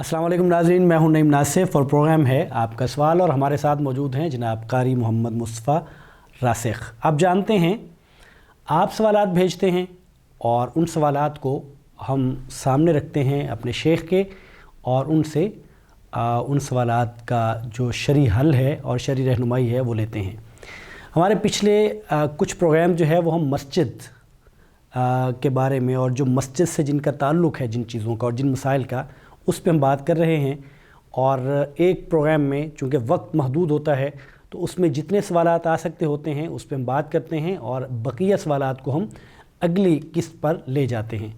السلام علیکم ناظرین، میں ہوں نعیم ناصف اور پروگرام ہے آپ کا سوال، اور ہمارے ساتھ موجود ہیں جناب قاری محمد مصطفیٰ راسخ۔ آپ جانتے ہیں آپ سوالات بھیجتے ہیں اور ان سوالات کو ہم سامنے رکھتے ہیں اپنے شیخ کے، اور ان سے ان سوالات کا جو شرعی حل ہے اور شرعی رہنمائی ہے وہ لیتے ہیں۔ ہمارے پچھلے کچھ پروگرام جو ہے وہ ہم مسجد کے بارے میں، اور جو مسجد سے جن کا تعلق ہے، جن چیزوں کا اور جن مسائل کا، اس پہ ہم بات کر رہے ہیں۔ اور ایک پروگرام میں چونکہ وقت محدود ہوتا ہے تو اس میں جتنے سوالات آ سکتے ہوتے ہیں اس پہ ہم بات کرتے ہیں، اور بقیہ سوالات کو ہم اگلی قسط پر لے جاتے ہیں۔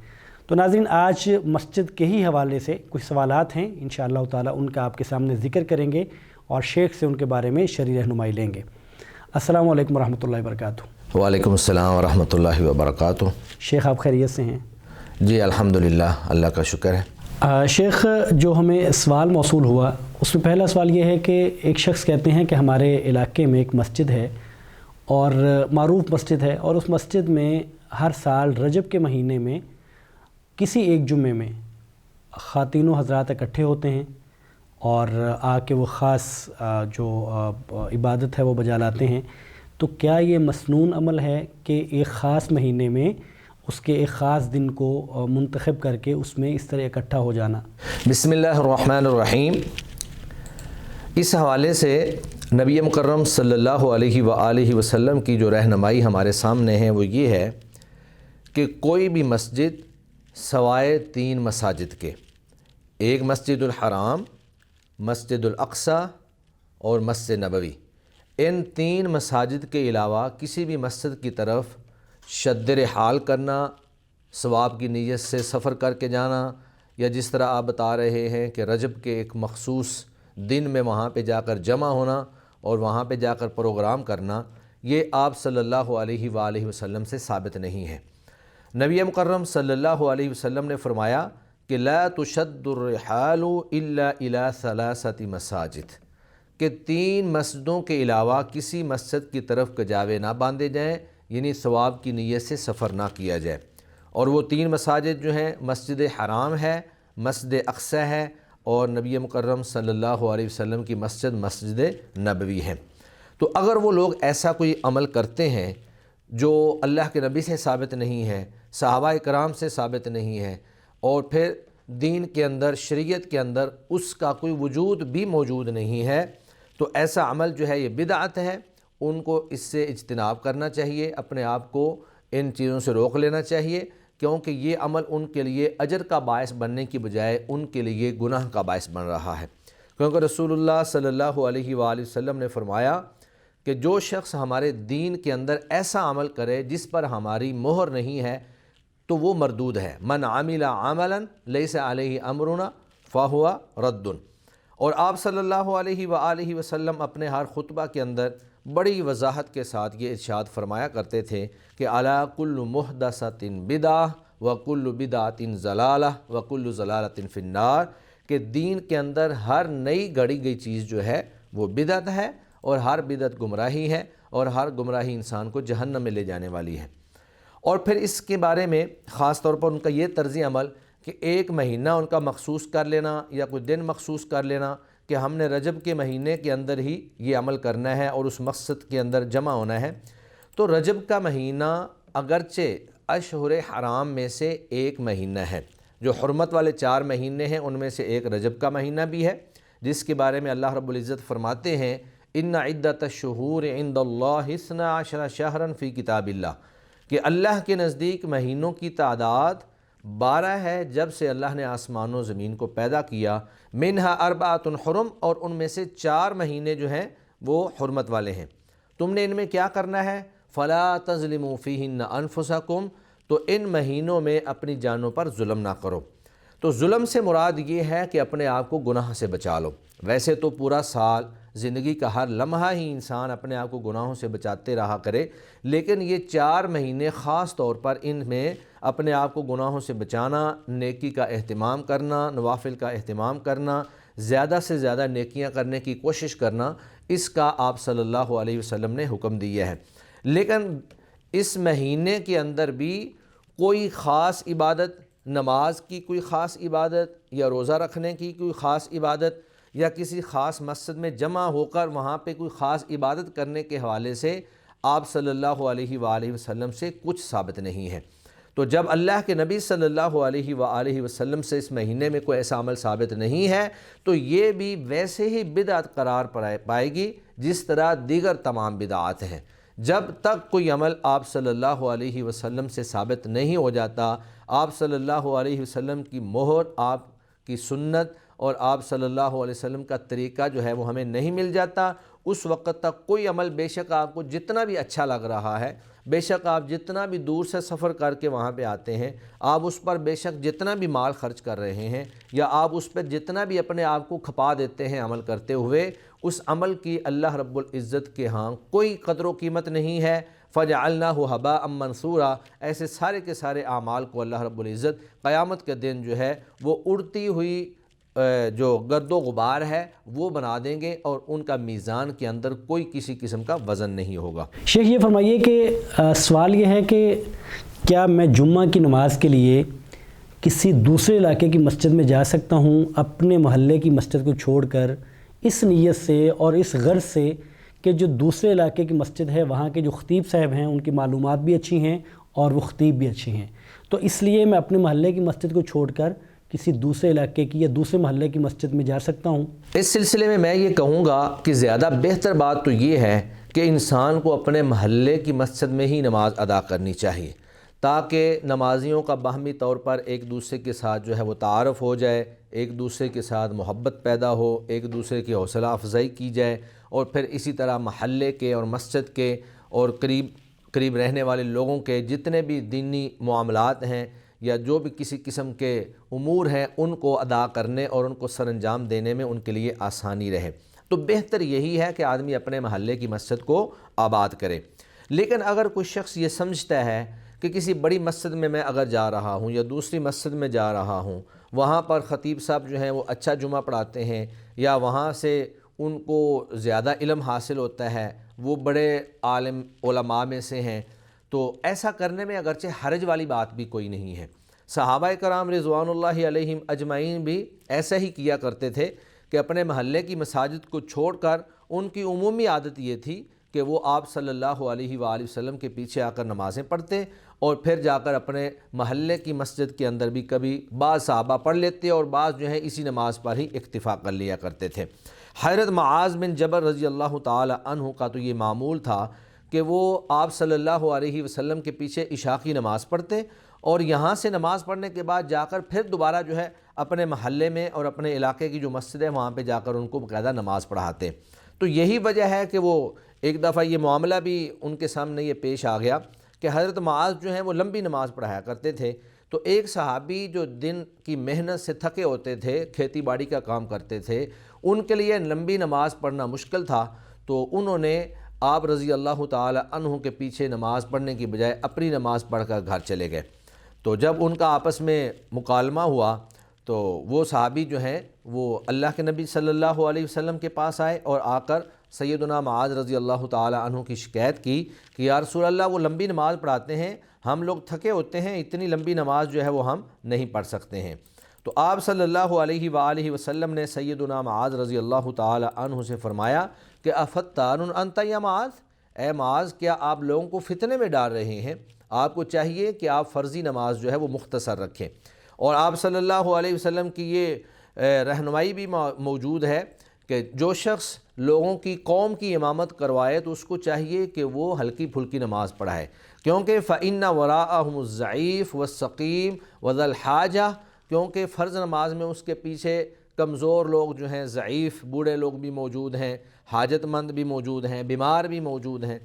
تو ناظرین، آج مسجد کے ہی حوالے سے کچھ سوالات ہیں، انشاءاللہ تعالی ان کا آپ کے سامنے ذکر کریں گے اور شیخ سے ان کے بارے میں شرعی رہنمائی لیں گے۔ السلام علیکم ورحمۃ اللہ وبرکاتہ۔ وعلیکم السلام ورحمۃ اللہ وبرکاتہ۔ شیخ، آپ خیریت سے ہیں؟ جی الحمدللہ، اللہ کا شکر ہے۔ شیخ، جو ہمیں سوال موصول ہوا اس میں پہلا سوال یہ ہے کہ ایک شخص کہتے ہیں کہ ہمارے علاقے میں ایک مسجد ہے اور معروف مسجد ہے، اور اس مسجد میں ہر سال رجب کے مہینے میں کسی ایک جمعے میں خواتین و حضرات اکٹھے ہوتے ہیں اور آ کے وہ خاص جو عبادت ہے وہ بجا لاتے ہیں۔ تو کیا یہ مسنون عمل ہے کہ ایک خاص مہینے میں اس کے ایک خاص دن کو منتخب کر کے اس میں اس طرح اکٹھا ہو جانا؟ بسم اللہ الرحمن الرحیم۔ اس حوالے سے نبی مکرم صلی اللہ علیہ وآلہ وسلم کی جو رہنمائی ہمارے سامنے ہے وہ یہ ہے کہ کوئی بھی مسجد سوائے 3 مساجد کے، ایک مسجد الحرام، مسجد الاقصی اور مسجد نبوی، ان 3 مساجد کے علاوہ کسی بھی مسجد کی طرف شد رحال کرنا، ثواب کی نیت سے سفر کر کے جانا، یا جس طرح آپ بتا رہے ہیں کہ رجب کے ایک مخصوص دن میں وہاں پہ جا کر جمع ہونا اور وہاں پہ جا کر پروگرام کرنا، یہ آپ صلی اللہ علیہ وآلہ وسلم سے ثابت نہیں ہے۔ نبی مکرم صلی اللہ علیہ وسلم نے فرمایا کہ لا تشد الرحال الا الى 3 مساجد، کہ 3 مسجدوں کے علاوہ کسی مسجد کی طرف کجاوے نہ باندھے جائیں، یعنی ثواب کی نیت سے سفر نہ کیا جائے۔ اور وہ 3 مساجد جو ہیں، مسجد حرام ہے، مسجد اقصی ہے، اور نبی مکرم صلی اللہ علیہ وسلم کی مسجد مسجد نبوی ہے۔ تو اگر وہ لوگ ایسا کوئی عمل کرتے ہیں جو اللہ کے نبی سے ثابت نہیں ہے، صحابہ کرام سے ثابت نہیں ہے، اور پھر دین کے اندر، شریعت کے اندر اس کا کوئی وجود بھی موجود نہیں ہے، تو ایسا عمل جو ہے یہ بدعت ہے۔ ان کو اس سے اجتناب کرنا چاہیے، اپنے آپ کو ان چیزوں سے روک لینا چاہیے، کیونکہ یہ عمل ان کے لیے اجر کا باعث بننے کی بجائے ان کے لیے گناہ کا باعث بن رہا ہے۔ کیونکہ رسول اللہ صلی اللہ علیہ وآلہ وسلم نے فرمایا کہ جو شخص ہمارے دین کے اندر ایسا عمل کرے جس پر ہماری مہر نہیں ہے تو وہ مردود ہے۔ من عمل عملا لیس علیہ امرنا فہو رد۔ اور آپ صلی اللہ علیہ وآلہ وسلم اپنے ہر خطبہ کے اندر بڑی وضاحت کے ساتھ یہ ارشاد فرمایا کرتے تھے کہ الا کل محدثۃ بدعہ وکل بدعۃ ضلالہ وکل ضلالۃ فی النار، کہ دین کے اندر ہر نئی گڑی گئی چیز جو ہے وہ بدعت ہے، اور ہر بدعت گمراہی ہے، اور ہر گمراہی انسان کو جہنم میں لے جانے والی ہے۔ اور پھر اس کے بارے میں خاص طور پر ان کا یہ طرز عمل کہ ایک مہینہ ان کا مخصوص کر لینا یا کوئی دن مخصوص کر لینا کہ ہم نے رجب کے مہینے کے اندر ہی یہ عمل کرنا ہے اور اس مقصد کے اندر جمع ہونا ہے۔ تو رجب کا مہینہ اگرچہ اشہر حرام میں سے ایک مہینہ ہے، جو حرمت والے 4 مہینے ہیں ان میں سے ایک رجب کا مہینہ بھی ہے، جس کے بارے میں اللہ رب العزت فرماتے ہیں ان عدۃ الشہور عند اللہ 12 شہرا فی کتاب اللہ، کہ اللہ کے نزدیک مہینوں کی تعداد 12 ہے جب سے اللہ نے آسمان و زمین کو پیدا کیا، منہا 4 حرم، اور ان میں سے 4 مہینے جو ہیں وہ حرمت والے ہیں۔ تم نے ان میں کیا کرنا ہے؟ فلا تظلموا فیہن انفسکم، تو ان مہینوں میں اپنی جانوں پر ظلم نہ کرو۔ تو ظلم سے مراد یہ ہے کہ اپنے آپ کو گناہ سے بچا لو۔ ویسے تو پورا سال زندگی کا ہر لمحہ ہی انسان اپنے آپ کو گناہوں سے بچاتے رہا کرے، لیکن یہ 4 مہینے خاص طور پر ان میں اپنے آپ کو گناہوں سے بچانا، نیکی کا اہتمام کرنا، نوافل کا اہتمام کرنا، زیادہ سے زیادہ نیکیاں کرنے کی کوشش کرنا، اس کا آپ صلی اللہ علیہ وسلم نے حکم دیا ہے۔ لیکن اس مہینے کے اندر بھی کوئی خاص عبادت، نماز کی کوئی خاص عبادت یا روزہ رکھنے کی کوئی خاص عبادت یا کسی خاص مسجد میں جمع ہو کر وہاں پہ کوئی خاص عبادت کرنے کے حوالے سے آپ صلی اللہ علیہ وآلہ وسلم سے کچھ ثابت نہیں ہے۔ تو جب اللہ کے نبی صلی اللہ علیہ وآلہ وسلم سے اس مہینے میں کوئی ایسا عمل ثابت نہیں ہے تو یہ بھی ویسے ہی بدعت قرار پائے گی جس طرح دیگر تمام بدعات ہیں۔ جب تک کوئی عمل آپ صلی اللہ علیہ وسلم سے ثابت نہیں ہو جاتا، آپ صلی اللہ علیہ وسلم کی مہر، آپ کی سنت اور آپ صلی اللہ علیہ وسلم کا طریقہ جو ہے وہ ہمیں نہیں مل جاتا، اس وقت تک کوئی عمل بے شک آپ کو جتنا بھی اچھا لگ رہا ہے، بے شک آپ جتنا بھی دور سے سفر کر کے وہاں پہ آتے ہیں، آپ اس پر بے شک جتنا بھی مال خرچ کر رہے ہیں یا آپ اس پر جتنا بھی اپنے آپ کو کھپا دیتے ہیں عمل کرتے ہوئے، اس عمل کی اللہ رب العزت کے ہاں کوئی قدر و قیمت نہیں ہے۔ فَجَعَلْنَاهُ هَبَاءً مَنْثُورًا، ایسے سارے کے سارے اعمال کو اللہ رب العزت قیامت کے دن جو ہے وہ اڑتی ہوئی جو گرد و غبار ہے وہ بنا دیں گے اور ان کا میزان کے اندر کوئی کسی قسم کا وزن نہیں ہوگا۔ شیخ یہ فرمائیے کہ سوال یہ ہے کہ کیا میں جمعہ کی نماز کے لیے کسی دوسرے علاقے کی مسجد میں جا سکتا ہوں اپنے محلے کی مسجد کو چھوڑ کر، اس نیت سے اور اس غرض سے کہ جو دوسرے علاقے کی مسجد ہے وہاں کے جو خطیب صاحب ہیں ان کی معلومات بھی اچھی ہیں اور وہ خطیب بھی اچھی ہیں، تو اس لیے میں اپنے محلے کی مسجد کو چھوڑ کر کسی دوسرے علاقے کی یا دوسرے محلے کی مسجد میں جا سکتا ہوں؟ اس سلسلے میں یہ کہوں گا کہ زیادہ بہتر بات تو یہ ہے کہ انسان کو اپنے محلے کی مسجد میں ہی نماز ادا کرنی چاہیے، تاکہ نمازیوں کا باہمی طور پر ایک دوسرے کے ساتھ جو ہے وہ تعارف ہو جائے، ایک دوسرے کے ساتھ محبت پیدا ہو، ایک دوسرے کی حوصلہ افزائی کی جائے، اور پھر اسی طرح محلے کے اور مسجد کے اور قریب رہنے والے لوگوں کے جتنے بھی دینی معاملات ہیں یا جو بھی کسی قسم کے امور ہیں ان کو ادا کرنے اور ان کو سر انجام دینے میں ان کے لیے آسانی رہے۔ تو بہتر یہی ہے کہ آدمی اپنے محلے کی مسجد کو آباد کرے۔ لیکن اگر کوئی شخص یہ سمجھتا ہے کہ کسی بڑی مسجد میں اگر جا رہا ہوں یا دوسری مسجد میں جا رہا ہوں، وہاں پر خطیب صاحب جو ہیں وہ اچھا جمعہ پڑھاتے ہیں یا وہاں سے ان کو زیادہ علم حاصل ہوتا ہے، وہ بڑے عالم علماء میں سے ہیں، تو ایسا کرنے میں اگرچہ حرج والی بات بھی کوئی نہیں ہے۔ صحابہ کرام رضوان اللہ علیہم اجمعین بھی ایسا ہی کیا کرتے تھے کہ اپنے محلے کی مساجد کو چھوڑ کر ان کی عمومی عادت یہ تھی کہ وہ آپ صلی اللہ علیہ وآلہ وسلم کے پیچھے آ کر نمازیں پڑھتے اور پھر جا کر اپنے محلے کی مسجد کے اندر بھی کبھی بعض صحابہ پڑھ لیتے اور بعض جو ہے اسی نماز پر ہی اکتفا کر لیا کرتے تھے۔ حضرت معاذ بن جبل رضی اللہ تعالی عنہ کا تو یہ معمول تھا کہ وہ آپ صلی اللہ علیہ وسلم کے پیچھے عشاء کی نماز پڑھتے اور یہاں سے نماز پڑھنے کے بعد جا کر پھر دوبارہ جو ہے اپنے محلے میں اور اپنے علاقے کی جو مسجد ہے وہاں پہ جا کر ان کو باقاعدہ نماز پڑھاتے۔ تو یہی وجہ ہے کہ وہ ایک دفعہ یہ معاملہ بھی ان کے سامنے یہ پیش آ گیا کہ حضرت معاذ جو ہیں وہ لمبی نماز پڑھایا کرتے تھے، تو ایک صحابی جو دن کی محنت سے تھکے ہوتے تھے، کھیتی باڑی کا کام کرتے تھے، ان کے لیے لمبی نماز پڑھنا مشکل تھا، تو انہوں نے آپ رضی اللہ تعالی عنہ کے پیچھے نماز پڑھنے کی بجائے اپنی نماز پڑھ کر گھر چلے گئے۔ تو جب ان کا آپس میں مکالمہ ہوا تو وہ صحابی جو ہیں وہ اللہ کے نبی صلی اللہ علیہ وسلم کے پاس آئے اور آ کر سیدنا معاذ رضی اللہ تعالی عنہ کی شکایت کی کہ یا رسول اللہ وہ لمبی نماز پڑھاتے ہیں، ہم لوگ تھکے ہوتے ہیں، اتنی لمبی نماز جو ہے وہ ہم نہیں پڑھ سکتے ہیں۔ تو آپ صلی اللہ علیہ وآلہ وسلم نے سیدنا معاذ رضی اللہ تعالی عنہ سے فرمایا کہ افتان انت یا معاذ، اے معاذ کیا آپ لوگوں کو فتنے میں ڈال رہے ہیں؟ آپ کو چاہیے کہ آپ فرضی نماز جو ہے وہ مختصر رکھیں۔ اور آپ صلی اللہ علیہ وسلم کی یہ رہنمائی بھی موجود ہے کہ جو شخص لوگوں کی قوم کی امامت کروائے تو اس کو چاہیے کہ وہ ہلکی پھلکی نماز پڑھائے، کیونکہ فَإِنَّ وَرَاءَهُمُ الضَّعِيفُ وَالسَّقِيمُ وَذَا الْحَاجَةِ، کیونکہ فرض نماز میں اس کے پیچھے کمزور لوگ جو ہیں، ضعیف بوڑھے لوگ بھی موجود ہیں، حاجت مند بھی موجود ہیں، بیمار بھی موجود ہیں۔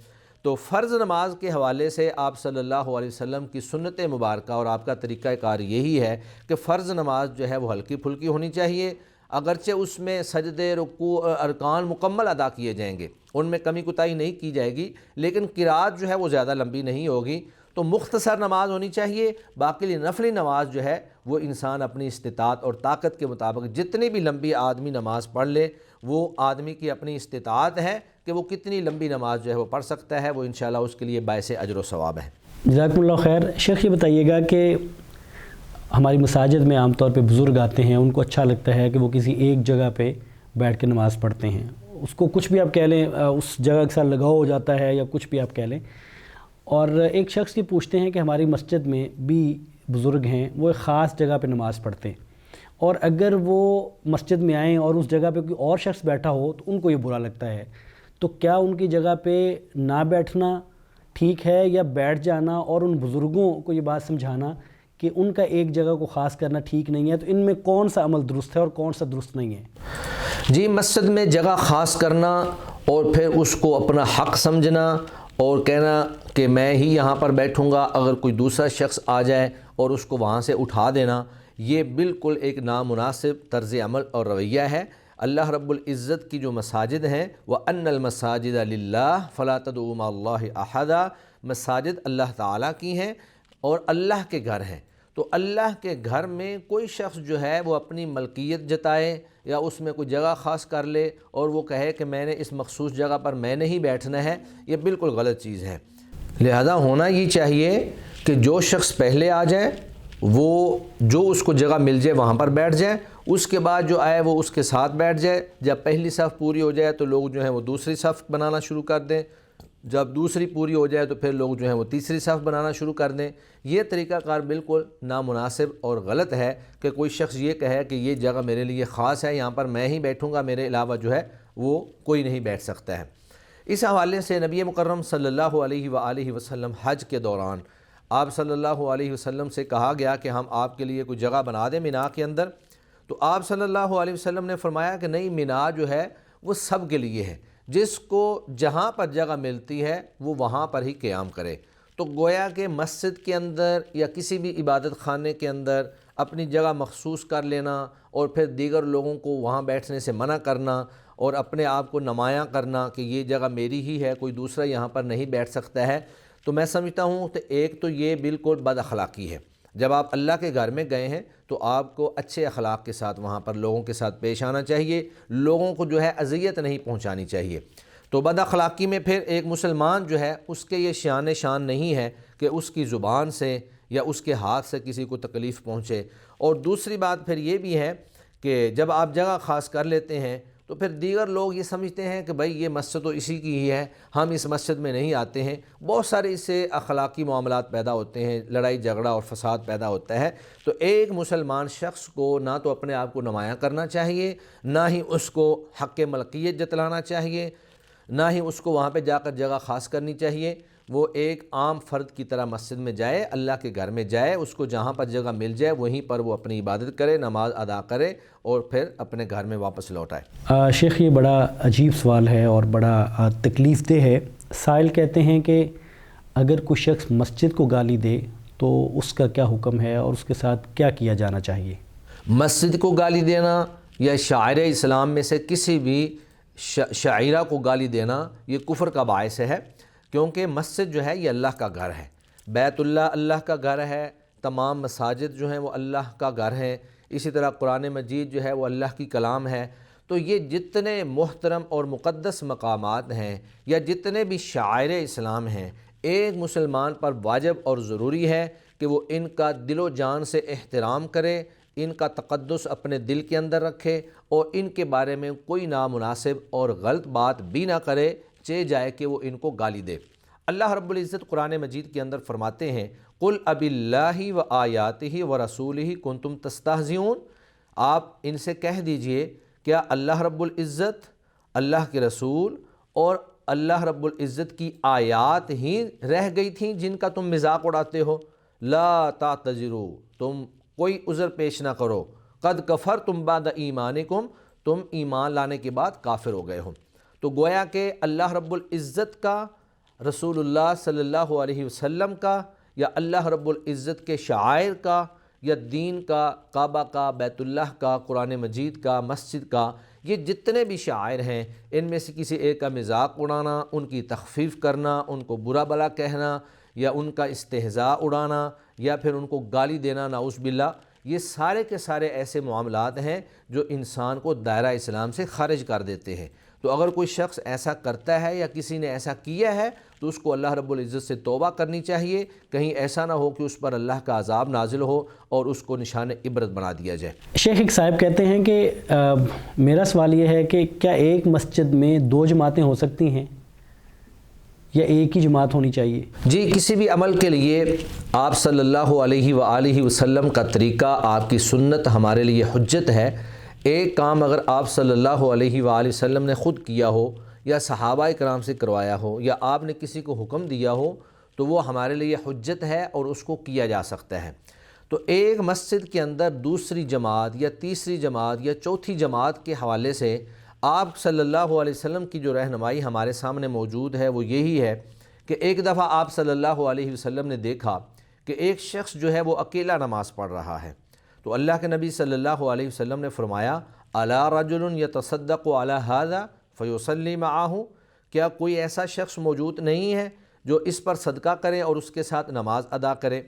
تو فرض نماز کے حوالے سے آپ صلی اللہ علیہ وسلم کی سنت مبارکہ اور آپ کا طریقہ کار یہی ہے کہ فرض نماز جو ہے وہ ہلکی پھلکی ہونی چاہیے، اگرچہ اس میں سجدے، رکوع، ارکان مکمل ادا کیے جائیں گے، ان میں کمی کوتاہی نہیں کی جائے گی، لیکن قرات جو ہے وہ زیادہ لمبی نہیں ہوگی۔ تو مختصر نماز ہونی چاہیے، باقی نفلی نماز جو ہے وہ انسان اپنی استطاعت اور طاقت کے مطابق جتنی بھی لمبی آدمی نماز پڑھ لے، وہ آدمی کی اپنی استطاعت ہے کہ وہ کتنی لمبی نماز جو ہے وہ پڑھ سکتا ہے، وہ انشاءاللہ اس کے لیے باعث اجر و ثواب ہے۔ جزاکم اللہ خیر۔ شیخ یہ بتائیے گا کہ ہماری مساجد میں عام طور پہ بزرگ آتے ہیں، ان کو اچھا لگتا ہے کہ وہ کسی ایک جگہ پہ بیٹھ کے نماز پڑھتے ہیں، اس کو کچھ بھی آپ کہہ لیں، اس جگہ کے ساتھ لگاؤ ہو جاتا ہے یا کچھ بھی آپ کہہ لیں. اور ایک شخص یہ پوچھتے ہیں کہ ہماری مسجد میں بھی بزرگ ہیں، وہ ایک خاص جگہ پہ نماز پڑھتے ہیں، اور اگر وہ مسجد میں آئیں اور اس جگہ پہ کوئی اور شخص بیٹھا ہو تو ان کو یہ برا لگتا ہے، تو کیا ان کی جگہ پہ نہ بیٹھنا ٹھیک ہے یا بیٹھ جانا، اور ان بزرگوں کو یہ بات سمجھانا کہ ان کا ایک جگہ کو خاص کرنا ٹھیک نہیں ہے؟ تو ان میں کون سا عمل درست ہے اور کون سا درست نہیں ہے؟ جی، مسجد میں جگہ خاص کرنا اور پھر اس کو اپنا حق سمجھنا اور کہنا کہ میں ہی یہاں پر بیٹھوں گا، اگر کوئی دوسرا شخص آ جائے اور اس کو وہاں سے اٹھا دینا، یہ بالکل ایک نامناسب طرز عمل اور رویہ ہے. اللہ رب العزت کی جو مساجد ہیں، وَأَنَّ الْمَسَاجِدَ لِلَّهِ فَلَا تَدْعُوا مَعَ اللَّهِ أَحَدًا، مساجد اللہ تعالیٰ کی ہیں اور اللہ کے گھر ہیں. تو اللہ کے گھر میں کوئی شخص جو ہے وہ اپنی ملکیت جتائے یا اس میں کوئی جگہ خاص کر لے اور وہ کہے کہ میں نے اس مخصوص جگہ پر میں نے ہی بیٹھنا ہے، یہ بالکل غلط چیز ہے. لہذا ہونا یہ چاہیے کہ جو شخص پہلے آ جائے وہ جو اس کو جگہ مل جائے وہاں پر بیٹھ جائے، اس کے بعد جو آئے وہ اس کے ساتھ بیٹھ جائے. جب پہلی صف پوری ہو جائے تو لوگ جو ہیں وہ دوسری صف بنانا شروع کر دیں، جب دوسری پوری ہو جائے تو پھر لوگ جو ہیں وہ تیسری صف بنانا شروع کر دیں. یہ طریقہ کار بالکل نامناسب اور غلط ہے کہ کوئی شخص یہ کہے کہ یہ جگہ میرے لیے خاص ہے، یہاں پر میں ہی بیٹھوں گا، میرے علاوہ جو ہے وہ کوئی نہیں بیٹھ سکتا ہے. اس حوالے سے نبی مکرم صلی اللہ علیہ وآلہ وسلم حج کے دوران آپ صلی اللہ علیہ وسلم سے کہا گیا کہ ہم آپ کے لیے کوئی جگہ بنا دیں مینا کے اندر، تو آپ صلی اللہ علیہ وسلم نے فرمایا کہ نہیں، مینا جو ہے وہ سب کے لیے ہے، جس کو جہاں پر جگہ ملتی ہے وہ وہاں پر ہی قیام کرے. تو گویا کہ مسجد کے اندر یا کسی بھی عبادت خانے کے اندر اپنی جگہ مخصوص کر لینا اور پھر دیگر لوگوں کو وہاں بیٹھنے سے منع کرنا اور اپنے آپ کو نمایاں کرنا کہ یہ جگہ میری ہی ہے، کوئی دوسرا یہاں پر نہیں بیٹھ سکتا ہے، تو میں سمجھتا ہوں کہ ایک تو یہ بالکل بد اخلاقی ہے. جب آپ اللہ کے گھر میں گئے ہیں تو آپ کو اچھے اخلاق کے ساتھ وہاں پر لوگوں کے ساتھ پیش آنا چاہیے، لوگوں کو جو ہے اذیت نہیں پہنچانی چاہیے. تو بد اخلاقی میں پھر ایک مسلمان جو ہے اس کے یہ شان نہیں ہے کہ اس کی زبان سے یا اس کے ہاتھ سے کسی کو تکلیف پہنچے. اور دوسری بات پھر یہ بھی ہے کہ جب آپ جگہ خاص کر لیتے ہیں تو پھر دیگر لوگ یہ سمجھتے ہیں کہ بھائی یہ مسجد تو اسی کی ہی ہے، ہم اس مسجد میں نہیں آتے ہیں. بہت سارے اس سے اخلاقی معاملات پیدا ہوتے ہیں، لڑائی جھگڑا اور فساد پیدا ہوتا ہے. تو ایک مسلمان شخص کو نہ تو اپنے آپ کو نمایاں کرنا چاہیے، نہ ہی اس کو حق ملکیت جتلانا چاہیے، نہ ہی اس کو وہاں پہ جا کر جگہ خاص کرنی چاہیے. وہ ایک عام فرد کی طرح مسجد میں جائے، اللہ کے گھر میں جائے، اس کو جہاں پر جگہ مل جائے وہیں پر وہ اپنی عبادت کرے، نماز ادا کرے اور پھر اپنے گھر میں واپس لوٹ آئے. شیخ، یہ بڑا عجیب سوال ہے اور بڑا تکلیف دہ ہے. سائل کہتے ہیں کہ اگر کوئی شخص مسجد کو گالی دے تو اس کا کیا حکم ہے اور اس کے ساتھ کیا کیا جانا چاہیے؟ مسجد کو گالی دینا یا شاعر اسلام میں سے کسی بھی شاعرہ کو گالی دینا یہ کفر کا باعث ہے، کیونکہ مسجد جو ہے یہ اللہ کا گھر ہے، بیت اللہ اللہ کا گھر ہے، تمام مساجد جو ہیں وہ اللہ کا گھر ہیں. اسی طرح قرآن مجید جو ہے وہ اللہ کی کلام ہے. تو یہ جتنے محترم اور مقدس مقامات ہیں یا جتنے بھی شاعر اسلام ہیں، ایک مسلمان پر واجب اور ضروری ہے کہ وہ ان کا دل و جان سے احترام کرے، ان کا تقدس اپنے دل کے اندر رکھے اور ان کے بارے میں کوئی نامناسب اور غلط بات بھی نہ کرے، چاہے جائے کہ وہ ان کو گالی دے. اللہ رب العزت قرآن مجید کے اندر فرماتے ہیں قُلْ أَبِ اللَّهِ وَآيَاتِهِ وَرَسُولِهِ كُنْتُمْ تَسْتَهْزِئُونَ. آپ ان سے کہہ دیجئے کیا اللہ رب العزت، اللہ کے رسول اور اللہ رب العزت کی آیات ہی رہ گئی تھیں جن کا تم مذاق اڑاتے ہو؟ لا تعتذروا، تم کوئی عذر پیش نہ کرو، قد کفرتم بعد ایمانکم، تم ایمان لانے کے بعد کافر ہو گئے ہو. تو گویا کہ اللہ رب العزت کا، رسول اللہ صلی اللہ علیہ وسلم کا یا اللہ رب العزت کے شعائر کا یا دین کا، کعبہ کا، بیت اللہ کا، قرآن مجید کا، مسجد کا، یہ جتنے بھی شعائر ہیں ان میں سے کسی ایک کا مذاق اڑانا، ان کی تخفیف کرنا، ان کو برا بلا کہنا یا ان کا استہزاء اڑانا یا پھر ان کو گالی دینا نعوذ باللہ، یہ سارے کے سارے ایسے معاملات ہیں جو انسان کو دائرہ اسلام سے خارج کر دیتے ہیں. تو اگر کوئی شخص ایسا کرتا ہے یا کسی نے ایسا کیا ہے تو اس کو اللہ رب العزت سے توبہ کرنی چاہیے، کہیں ایسا نہ ہو کہ اس پر اللہ کا عذاب نازل ہو اور اس کو نشان عبرت بنا دیا جائے۔ شیخ ایک صاحب کہتے ہیں کہ میرا سوال یہ ہے کہ کیا ایک مسجد میں 2 جماعتیں ہو سکتی ہیں یا ایک ہی جماعت ہونی چاہیے؟ جی، کسی بھی عمل کے لیے آپ صلی اللہ علیہ وآلہ وسلم کا طریقہ، آپ کی سنت ہمارے لیے حجت ہے۔ ایک کام اگر آپ صلی اللہ علیہ وآلہ وسلم نے خود کیا ہو یا صحابہ کرام سے کروایا ہو یا آپ نے کسی کو حکم دیا ہو تو وہ ہمارے لیے حجت ہے اور اس کو کیا جا سکتا ہے۔ تو ایک مسجد کے اندر دوسری جماعت یا تیسری جماعت یا چوتھی جماعت کے حوالے سے آپ صلی اللہ علیہ وسلم کی جو رہنمائی ہمارے سامنے موجود ہے وہ یہی ہے کہ ایک دفعہ آپ صلی اللہ علیہ وسلم نے دیکھا کہ ایک شخص جو ہے وہ اکیلا نماز پڑھ رہا ہے، تو اللہ کے نبی صلی اللہ علیہ وسلم نے فرمایا الا رجل یتصدق علی ھذا فیصلی معہ، کیا کوئی ایسا شخص موجود نہیں ہے جو اس پر صدقہ کرے اور اس کے ساتھ نماز ادا کرے؟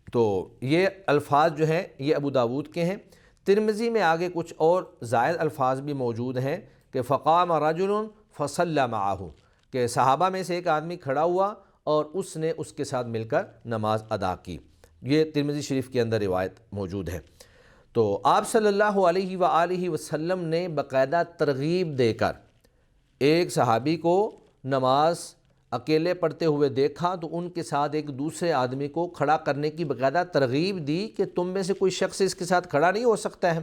تو یہ الفاظ جو ہیں یہ ابو داود کے ہیں۔ ترمذی میں آگے کچھ اور زائد الفاظ بھی موجود ہیں کہ فقام رجل فصلی معہ، کہ صحابہ میں سے ایک آدمی کھڑا ہوا اور اس نے اس کے ساتھ مل کر نماز ادا کی۔ یہ ترمذی شریف کے اندر روایت موجود ہے۔ تو آپ صلی اللہ علیہ وآلہ وسلم نے باقاعدہ ترغیب دے کر ایک صحابی کو نماز اکیلے پڑھتے ہوئے دیکھا تو ان کے ساتھ ایک دوسرے آدمی کو کھڑا کرنے کی باقاعدہ ترغیب دی کہ تم میں سے کوئی شخص اس کے ساتھ کھڑا نہیں ہو سکتا ہے۔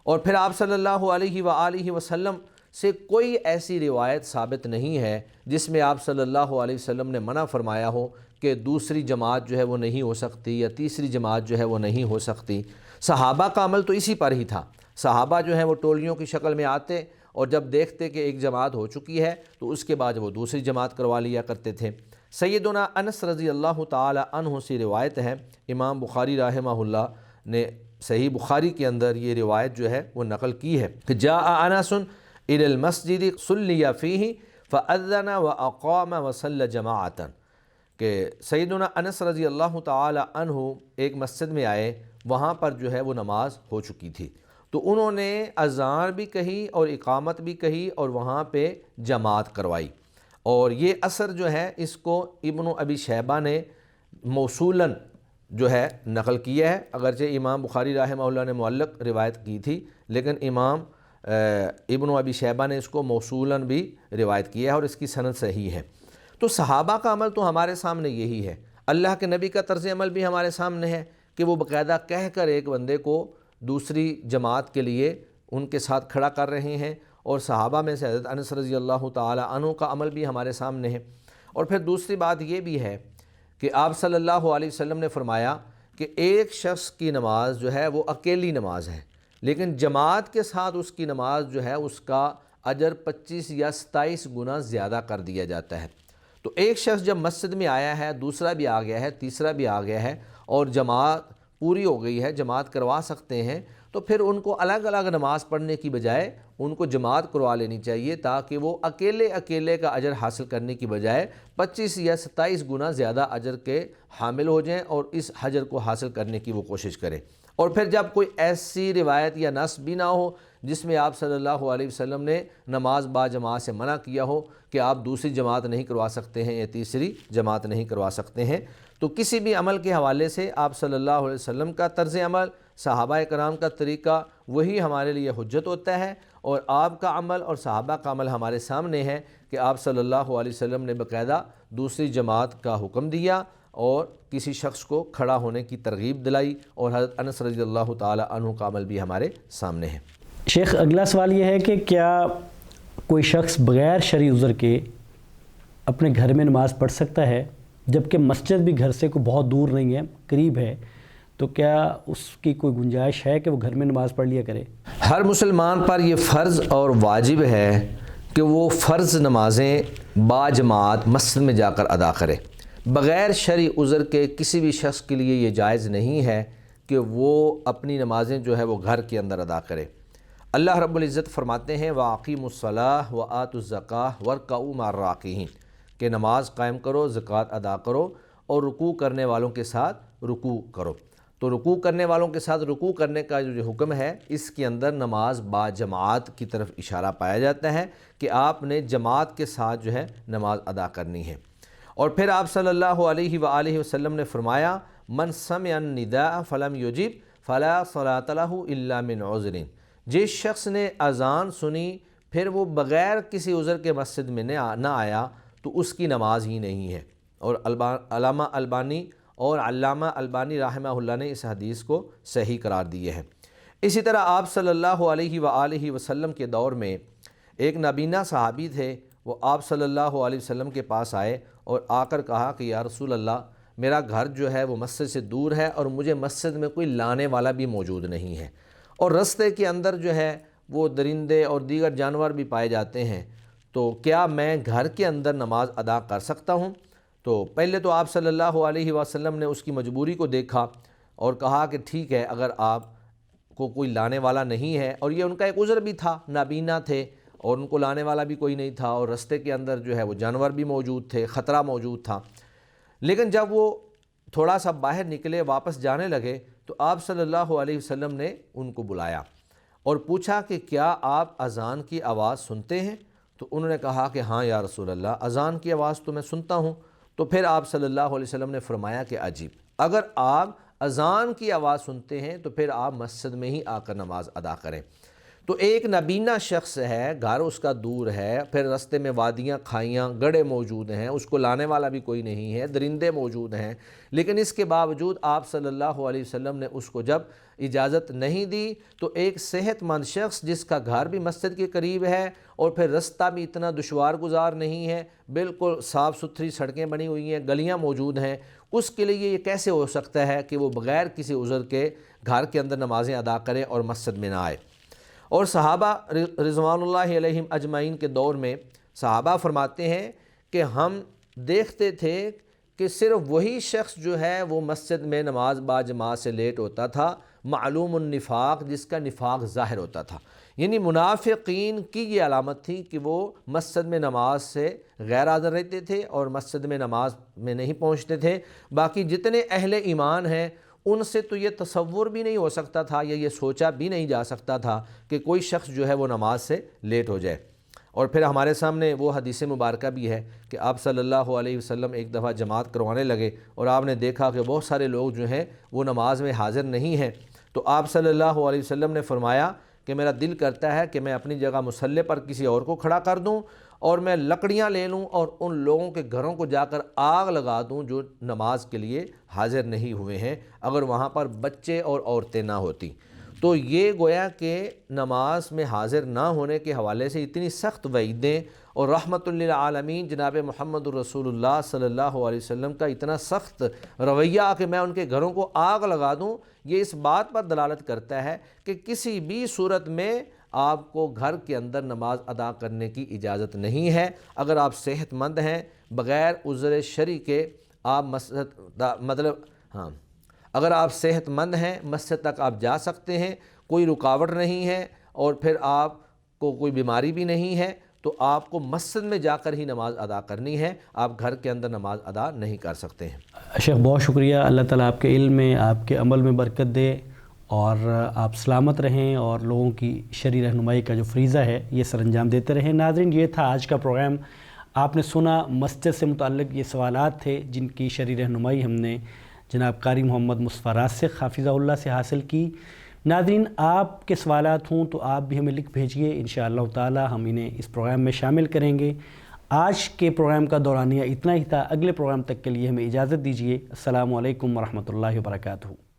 اور پھر آپ صلی اللہ علیہ وآلہ وسلم سے کوئی ایسی روایت ثابت نہیں ہے جس میں آپ صلی اللہ علیہ وسلم نے منع فرمایا ہو کہ دوسری جماعت جو ہے وہ نہیں ہو سکتی یا تیسری جماعت جو ہے وہ نہیں ہو سکتی۔ صحابہ کا عمل تو اسی پر ہی تھا۔ صحابہ جو ہیں وہ ٹولیوں کی شکل میں آتے اور جب دیکھتے کہ ایک جماعت ہو چکی ہے تو اس کے بعد وہ دوسری جماعت کروا لیا کرتے تھے۔ سیدنا انس رضی اللہ تعالی عنہ سے روایت ہے، امام بخاری رحمہ اللہ نے صحیح بخاری کے اندر یہ روایت جو ہے وہ نقل کی ہے کہ جاء انس الی المسجد صلی فیہ فاذن واقام وصلی جماعۃ، کہ سیدنا انس رضی اللہ تعالی عنہ ایک مسجد میں آئے، وہاں پر جو ہے وہ نماز ہو چکی تھی، تو انہوں نے اذان بھی کہی اور اقامت بھی کہی اور وہاں پہ جماعت کروائی۔ اور یہ اثر جو ہے اس کو ابن ابی شیبہ نے موصولاً جو ہے نقل کیا ہے، اگرچہ امام بخاری رحمہ اللہ نے معلق روایت کی تھی لیکن امام ابن ابی شیبہ نے اس کو موصولاً بھی روایت کیا ہے اور اس کی سند صحیح ہے۔ تو صحابہ کا عمل تو ہمارے سامنے یہی ہے، اللہ کے نبی کا طرز عمل بھی ہمارے سامنے ہے کہ وہ باقاعدہ کہہ کر ایک بندے کو دوسری جماعت کے لیے ان کے ساتھ کھڑا کر رہے ہیں، اور صحابہ میں سے حضرت انس رضی اللہ تعالی عنہ کا عمل بھی ہمارے سامنے ہے۔ اور پھر دوسری بات یہ بھی ہے کہ آپ صلی اللہ علیہ وسلم نے فرمایا کہ ایک شخص کی نماز جو ہے وہ اکیلی نماز ہے، لیکن جماعت کے ساتھ اس کی نماز جو ہے اس کا اجر 25 یا 27 گنا زیادہ کر دیا جاتا ہے۔ تو ایک شخص جب مسجد میں آیا ہے، دوسرا بھی آ گیا ہے، تیسرا بھی آ گیا ہے اور جماعت پوری ہو گئی ہے، جماعت کروا سکتے ہیں، تو پھر ان کو الگ الگ نماز پڑھنے کی بجائے ان کو جماعت کروا لینی چاہیے تاکہ وہ اکیلے کا اجر حاصل کرنے کی بجائے 25 یا 27 گنا زیادہ اجر کے حامل ہو جائیں اور اس اجر کو حاصل کرنے کی وہ کوشش کریں۔ اور پھر جب کوئی ایسی روایت یا نص بھی نہ ہو جس میں آپ صلی اللہ علیہ وسلم نے نماز با جماعت سے منع کیا ہو کہ آپ دوسری جماعت نہیں کروا سکتے ہیں یا تیسری جماعت نہیں کروا سکتے ہیں، تو کسی بھی عمل کے حوالے سے آپ صلی اللہ علیہ وسلم کا طرز عمل، صحابہ کرام کا طریقہ وہی ہمارے لیے حجت ہوتا ہے، اور آپ کا عمل اور صحابہ کا عمل ہمارے سامنے ہے کہ آپ صلی اللہ علیہ وسلم نے باقاعدہ دوسری جماعت کا حکم دیا اور کسی شخص کو کھڑا ہونے کی ترغیب دلائی، اور حضرت انس رضی اللہ تعالی عنہ کا عمل بھی ہمارے سامنے ہے۔ شیخ اگلا سوال یہ ہے کہ کیا کوئی شخص بغیر شرعی عذر کے اپنے گھر میں نماز پڑھ سکتا ہے جبکہ مسجد بھی گھر سے کوئی بہت دور نہیں ہے، قریب ہے، تو کیا اس کی کوئی گنجائش ہے کہ وہ گھر میں نماز پڑھ لیا کرے؟ ہر مسلمان پر یہ فرض اور واجب ہے کہ وہ فرض نمازیں با جماعت مسجد میں جا کر ادا کرے۔ بغیر شرعی عذر کے کسی بھی شخص کے لیے یہ جائز نہیں ہے کہ وہ اپنی نمازیں جو ہے وہ گھر کے اندر ادا کرے۔ اللہ رب العزت فرماتے ہیں وَأَقِیمُوا الصَّلَاةَ وَآتُوا الزَّکَاةَ وَارْکَعُوا مَعَ الرَّاکِعِینَ، کہ نماز قائم کرو، زکوٰۃ ادا کرو اور رکوع کرنے والوں کے ساتھ رکوع کرو۔ تو رکوع کرنے والوں کے ساتھ رکوع کرنے کا جو حکم ہے، اس کے اندر نماز با جماعت کی طرف اشارہ پایا جاتا ہے کہ آپ نے جماعت کے ساتھ جو ہے نماز ادا کرنی ہے۔ اور پھر آپ صلی اللہ علیہ وآلہ وسلم نے فرمایا من سمع النداء فلم یجب فلا صلاۃ لہ الا من عذر، جس شخص نے اذان سنی پھر وہ بغیر کسی عذر کے مسجد میں نہ آیا تو اس کی نماز ہی نہیں ہے۔ اور علامہ البانی رحمہ اللہ نے اس حدیث کو صحیح قرار دیے ہے۔ اسی طرح آپ صلی اللہ علیہ وآلہ وسلم کے دور میں ایک نابینا صحابی تھے، وہ آپ صلی اللہ علیہ وسلم کے پاس آئے اور آ کر کہا کہ یا رسول اللہ، میرا گھر جو ہے وہ مسجد سے دور ہے اور مجھے مسجد میں کوئی لانے والا بھی موجود نہیں ہے، اور رستے کے اندر جو ہے وہ درندے اور دیگر جانور بھی پائے جاتے ہیں، تو کیا میں گھر کے اندر نماز ادا کر سکتا ہوں؟ تو پہلے تو آپ صلی اللہ علیہ وسلم نے اس کی مجبوری کو دیکھا اور کہا کہ ٹھیک ہے، اگر آپ کو کوئی لانے والا نہیں ہے، اور یہ ان کا ایک عذر بھی تھا، نابینا تھے اور ان کو لانے والا بھی کوئی نہیں تھا، اور رستے کے اندر جو ہے وہ جانور بھی موجود تھے، خطرہ موجود تھا۔ لیکن جب وہ تھوڑا سا باہر نکلے، واپس جانے لگے، تو آپ صلی اللہ علیہ وسلم نے ان کو بلایا اور پوچھا کہ کیا آپ اذان کی آواز سنتے ہیں؟ تو انہوں نے کہا کہ ہاں یا رسول اللہ، اذان کی آواز تو میں سنتا ہوں۔ تو پھر آپ صلی اللہ علیہ وسلم نے فرمایا کہ عجیب، اگر آپ اذان کی آواز سنتے ہیں تو پھر آپ مسجد میں ہی آ کر نماز ادا کریں۔ تو ایک نابینا شخص ہے، گھر اس کا دور ہے، پھر رستے میں وادیاں، کھائیاں، گڑھے موجود ہیں، اس کو لانے والا بھی کوئی نہیں ہے، درندے موجود ہیں، لیکن اس کے باوجود آپ صلی اللہ علیہ وسلم نے اس کو جب اجازت نہیں دی، تو ایک صحت مند شخص جس کا گھر بھی مسجد کے قریب ہے اور پھر رستہ بھی اتنا دشوار گزار نہیں ہے، بالکل صاف ستھری سڑکیں بنی ہوئی ہیں، گلیاں موجود ہیں، اس کے لیے یہ کیسے ہو سکتا ہے کہ وہ بغیر کسی عذر کے گھر کے اندر نمازیں ادا کرے اور مسجد میں نہ آئے؟ اور صحابہ رضوان اللہ علیہم اجمعین کے دور میں صحابہ فرماتے ہیں کہ ہم دیکھتے تھے کہ صرف وہی شخص جو ہے وہ مسجد میں نماز با جماعت سے لیٹ ہوتا تھا، معلوم النفاق، جس کا نفاق ظاہر ہوتا تھا، یعنی منافقین کی یہ علامت تھی کہ وہ مسجد میں نماز سے غیر حاضر رہتے تھے اور مسجد میں نماز میں نہیں پہنچتے تھے۔ باقی جتنے اہل ایمان ہیں ان سے تو یہ تصور بھی نہیں ہو سکتا تھا یا یہ سوچا بھی نہیں جا سکتا تھا کہ کوئی شخص جو ہے وہ نماز سے لیٹ ہو جائے۔ اور پھر ہمارے سامنے وہ حدیث مبارکہ بھی ہے کہ آپ صلی اللہ علیہ وسلم ایک دفعہ جماعت کروانے لگے اور آپ نے دیکھا کہ بہت سارے لوگ جو ہیں وہ نماز میں حاضر نہیں ہیں، تو آپ صلی اللہ علیہ وسلم نے فرمایا کہ میرا دل کرتا ہے کہ میں اپنی جگہ مصلی پر کسی اور کو کھڑا کر دوں اور میں لکڑیاں لے لوں اور ان لوگوں کے گھروں کو جا کر آگ لگا دوں جو نماز کے لیے حاضر نہیں ہوئے ہیں، اگر وہاں پر بچے اور عورتیں نہ ہوتی۔ تو یہ گویا کہ نماز میں حاضر نہ ہونے کے حوالے سے اتنی سخت وعیدیں، اور رحمت للعالمین جناب محمد الرسول اللہ صلی اللہ علیہ وسلم کا اتنا سخت رویہ کہ میں ان کے گھروں کو آگ لگا دوں، یہ اس بات پر دلالت کرتا ہے کہ کسی بھی صورت میں آپ کو گھر کے اندر نماز ادا کرنے کی اجازت نہیں ہے۔ اگر آپ صحت مند ہیں، بغیر عذر شرعی کے آپ اگر آپ صحت مند ہیں، مسجد تک آپ جا سکتے ہیں، کوئی رکاوٹ نہیں ہے، اور پھر آپ کو کوئی بیماری بھی نہیں ہے، تو آپ کو مسجد میں جا کر ہی نماز ادا کرنی ہے، آپ گھر کے اندر نماز ادا نہیں کر سکتے ہیں۔ شیخ بہت شکریہ، اللہ تعالیٰ آپ کے علم میں، آپ کے عمل میں برکت دے اور آپ سلامت رہیں اور لوگوں کی شرعی رہنمائی کا جو فریضہ ہے یہ سر انجام دیتے رہیں۔ ناظرین، یہ تھا آج کا پروگرام۔ آپ نے سنا مسجد سے متعلق یہ سوالات تھے جن کی شرعی رہنمائی ہم نے جناب قاری محمد مصطفیٰ راسخ حافظہ اللہ سے حاصل کی۔ ناظرین، آپ کے سوالات ہوں تو آپ بھی ہمیں لکھ بھیجیے، انشاءاللہ تعالی ہم انہیں اس پروگرام میں شامل کریں گے۔ آج کے پروگرام کا دورانیہ اتنا ہی تھا، اگلے پروگرام تک کے لیے ہمیں اجازت دیجیے۔ السلام علیکم ورحمۃ اللہ وبرکاتہ۔